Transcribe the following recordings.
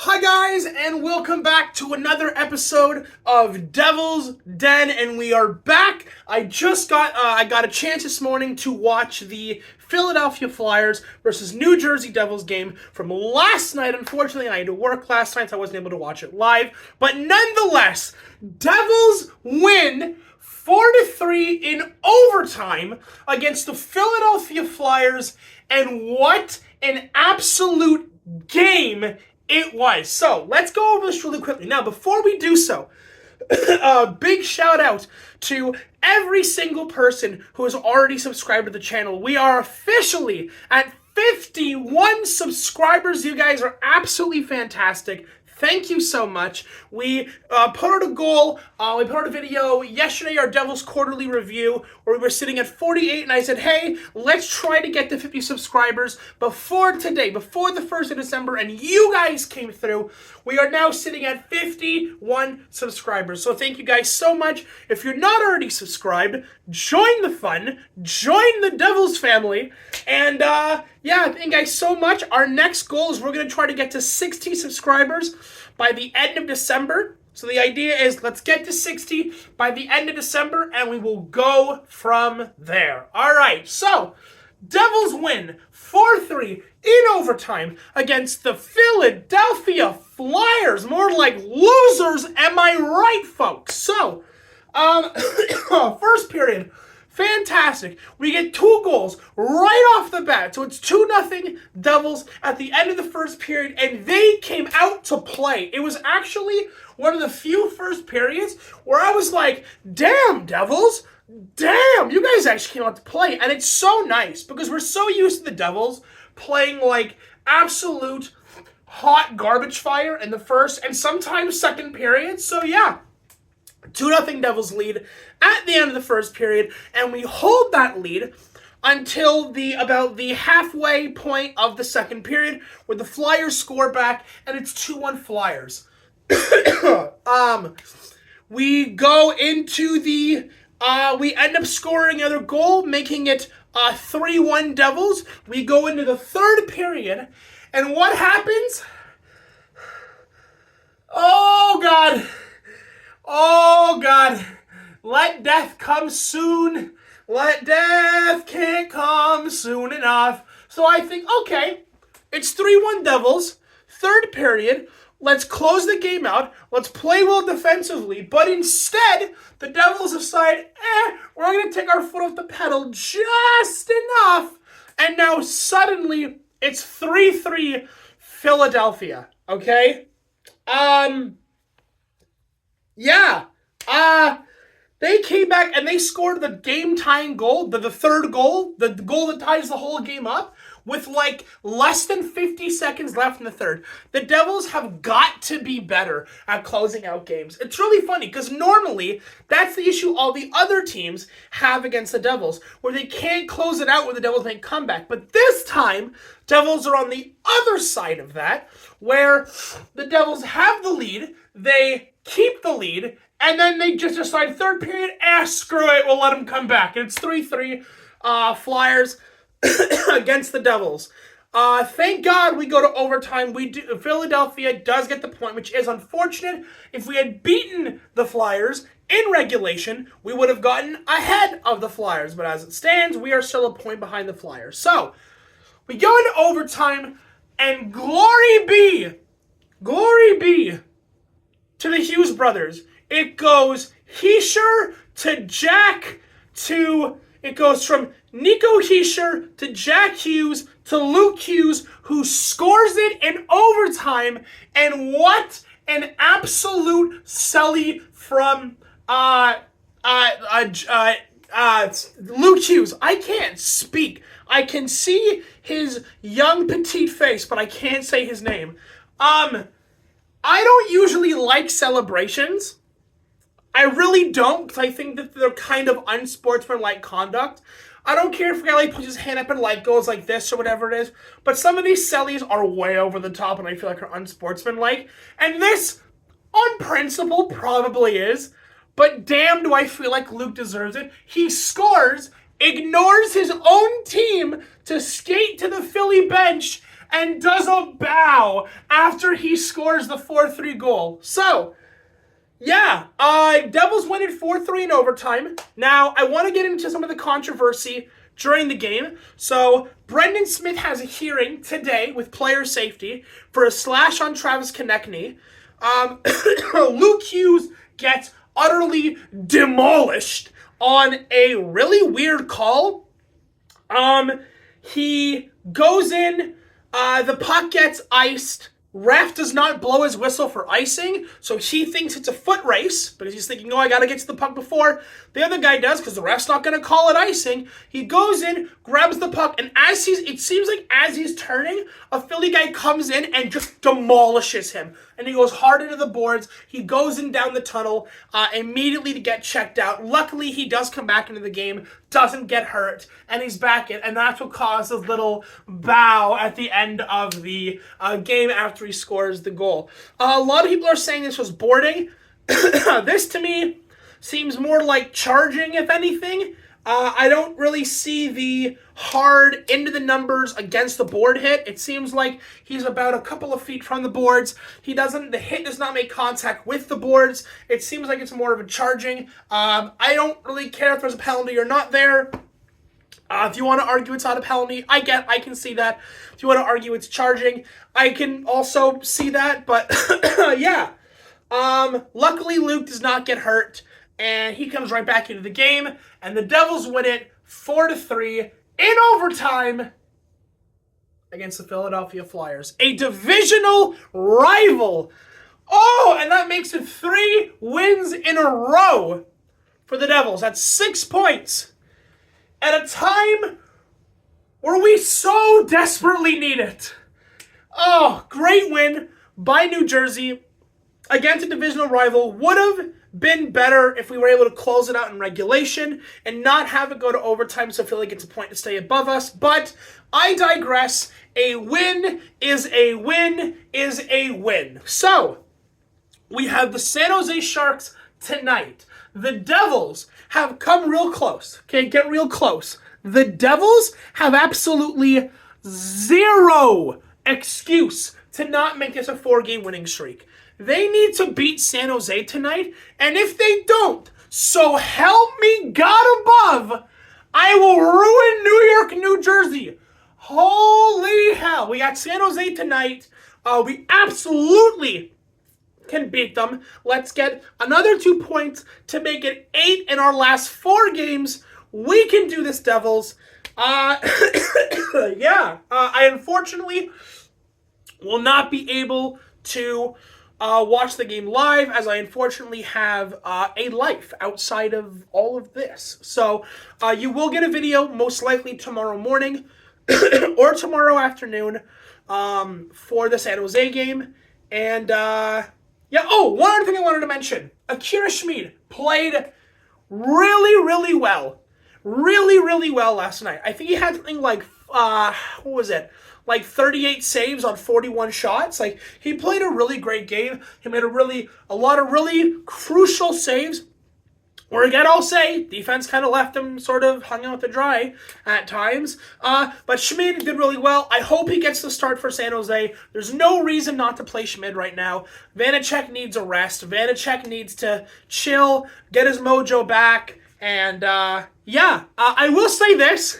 Hi guys, and welcome back to another episode of Devil's Den, and we are back. I got a chance this morning to watch the Philadelphia Flyers versus New Jersey Devils game from last night. Unfortunately, I had to work last night, so I wasn't able to watch it live. But nonetheless, Devils win 4-3 in overtime against the Philadelphia Flyers, and what an absolute game it was. So, let's go over this really quickly. Now, before we do so, a big shout out to every single person who has already subscribed to the channel. We are officially at 51 subscribers. You guys are absolutely fantastic. Thank you so much. We put out a goal. We put out a video yesterday, our Devils quarterly review, where we were sitting at 48, and I said, hey, let's try to get to 50 subscribers before today, before the 1st of December, and you guys came through. We are now sitting at 51 subscribers. So thank you guys so much. If you're not already subscribed, join the fun, join the Devils family, and yeah, thank you guys so much. Our next goal is we're going to try to get to 60 subscribers by the end of December. So the idea is let's get to 60 by the end of December, and we will go from there. All right, so Devils win 4-3 in overtime against the Philadelphia Flyers. More like losers, am I right, folks? So, first period, fantastic. We get 2 goals right off the bat. So it's 2-0 Devils at the end of the first period, and they came out to play. It was actually one of the few first periods where I was like, damn, Devils, damn, you guys actually came out to play. And it's so nice because we're so used to the Devils playing like absolute hot garbage fire in the first and sometimes second period. So yeah, 2-0 Devils lead at the end of the first period, and we hold that lead until about the halfway point of the second period, where the Flyers score back, and it's 2-1 Flyers. We go into we end up scoring another goal, making it 3-1 Devils. We go into the third period, and what happens? Oh, God. Oh, God. Let death come soon. Let death can't come soon enough. So I think, okay, it's 3-1 Devils, third period. Let's close the game out. Let's play well defensively. But instead, the Devils decide, we're going to take our foot off the pedal just enough. And now suddenly, it's 3-3 Philadelphia. Okay? Yeah. They came back and they scored the game-tying goal, the third goal, the goal that ties the whole game up, with like less than 50 seconds left in the third. The Devils have got to be better at closing out games. It's really funny because normally that's the issue all the other teams have against the Devils, where they can't close it out when the Devils make comeback. But this time, Devils are on the other side of that, where the Devils have the lead, they keep the lead, and then they just decide third period, screw it, we'll let them come back. And it's 3-3 Flyers against the Devils. Thank God we go to overtime. Philadelphia does get the point, which is unfortunate. If we had beaten the Flyers in regulation, we would have gotten ahead of the Flyers. But as it stands, we are still a point behind the Flyers. So, we go into overtime, and glory be to the Hughes brothers. It goes Hischier to Jack to... It goes from Nico Hischier to Jack Hughes to Luke Hughes, who scores it in overtime. And what an absolute celly from Luke Hughes. I can't speak. I can see his young petite face, but I can't say his name. I don't usually like celebrations. I really don't, because I think that they're kind of unsportsmanlike conduct. I don't care if a guy like puts his hand up and like goes like this or whatever it is, but some of these sellies are way over the top and I feel like are unsportsmanlike. And this, on principle, probably is, but damn do I feel like Luke deserves it. He scores, ignores his own team to skate to the Philly bench, and does a bow after he scores the 4-3 goal. So, yeah, Devils win it 4-3 in overtime. Now, I want to get into some of the controversy during the game. So, Brendan Smith has a hearing today with player safety for a slash on Travis Konechny. Luke Hughes gets utterly demolished on a really weird call. He goes in, the puck gets iced. Ref does not blow his whistle for icing, so he thinks it's a foot race because he's thinking, oh, I got to get to the puck before the other guy does because the ref's not going to call it icing. He goes in, grabs the puck, and it seems like as he's turning, a Philly guy comes in and just demolishes him. And he goes hard into the boards. He goes in down the tunnel immediately to get checked out. Luckily, he does come back into the game, doesn't get hurt, and he's back in. And that's what caused his little bow at the end of the game after he scores the goal. A lot of people are saying this was boarding. This, to me, seems more like charging, if anything. I don't really see the hard into the numbers against the board hit. It seems like he's about a couple of feet from the boards. The hit does not make contact with the boards. It seems like it's more of a charging. I don't really care if there's a penalty or not there. If you want to argue it's not a penalty, I can see that. If you want to argue it's charging, I can also see that. But yeah, luckily Luke does not get hurt. And he comes right back into the game, and the Devils win it 4-3 in overtime against the Philadelphia Flyers. A divisional rival. Oh, and that makes it 3 wins in a row for the Devils. That's 6 points at a time where we so desperately need it. Oh, great win by New Jersey against a divisional rival. Would have been better if we were able to close it out in regulation and not have it go to overtime so Philly gets a point to stay above us. But I digress. A win is a win is a win. So, we have the San Jose Sharks tonight. The Devils have come real close. Okay, get real close. The Devils have absolutely zero excuse to not make this a 4-game winning streak. They need to beat San Jose tonight, and if they don't, so help me God above, I will ruin New York, New Jersey. Holy hell. We got San Jose tonight. We absolutely can beat them. Let's get another 2 points to make it 8 in our last 4 games. We can do this, Devils. Yeah. I unfortunately will not be able to watch the game live, as I unfortunately have a life outside of all of this. So you will get a video most likely tomorrow morning or tomorrow afternoon for the San Jose game. And yeah, oh, one other thing I wanted to mention. Akira Schmid played really, really well. Really, really well last night. I think he had something like, what was it? Like 38 saves on 41 shots. Like, he played a really great game. He made a lot of really crucial saves. Or again, I'll say, defense kind of left him sort of hung out to dry at times. But Schmid did really well. I hope he gets the start for San Jose. There's no reason not to play Schmid right now. Vanacek needs a rest. Vanacek needs to chill, get his mojo back. And yeah, I will say this.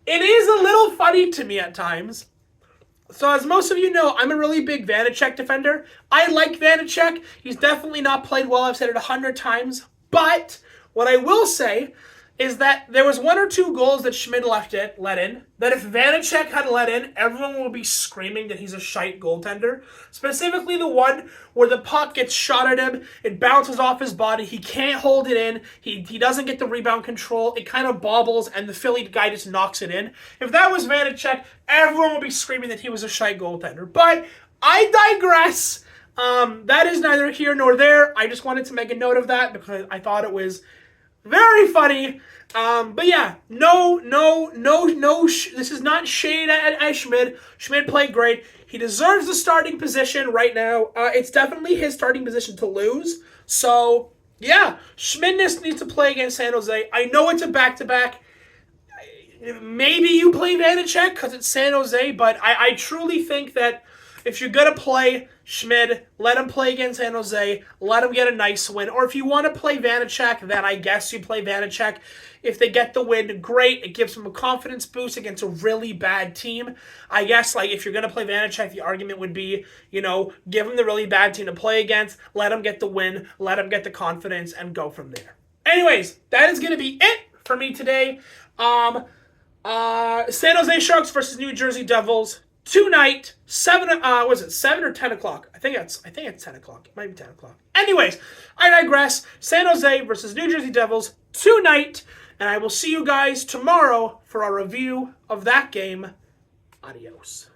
It is a little funny to me at times. So as most of you know, I'm a really big Vanacek defender. I like Vanacek. He's definitely not played well. I've said it 100 times. But what I will say is that there was 1 or 2 goals that Schmid let in, that if Vanacek had let in, everyone would be screaming that he's a shite goaltender. Specifically the one where the puck gets shot at him, it bounces off his body, he can't hold it in, he doesn't get the rebound control, it kind of bobbles, and the Philly guy just knocks it in. If that was Vanacek, everyone would be screaming that he was a shite goaltender. But I digress. That is neither here nor there. I just wanted to make a note of that because I thought it was very funny. But yeah, no, this is not shade at Schmid. Schmid played great. He deserves the starting position right now. It's definitely his starting position to lose. So, yeah, Schmid needs to play against San Jose. I know it's a back-to-back. maybe you play Vanacek because it's San Jose, but I truly think that if you're going to play Schmid, let him play against San Jose, let him get a nice win. Or if you want to play Vanacek, then I guess you play Vanacek. If they get the win, great. It gives them a confidence boost against a really bad team. I guess, like, if you're going to play Vanacek, the argument would be, give them the really bad team to play against, let them get the win, let them get the confidence, and go from there. Anyways, that is going to be it for me today. San Jose Sharks versus New Jersey Devils tonight. 7 or 10 o'clock? I think it's 10 o'clock. It might be 10 o'clock. Anyways, I digress. San Jose versus New Jersey Devils tonight, and I will see you guys tomorrow for our review of that game. Adios.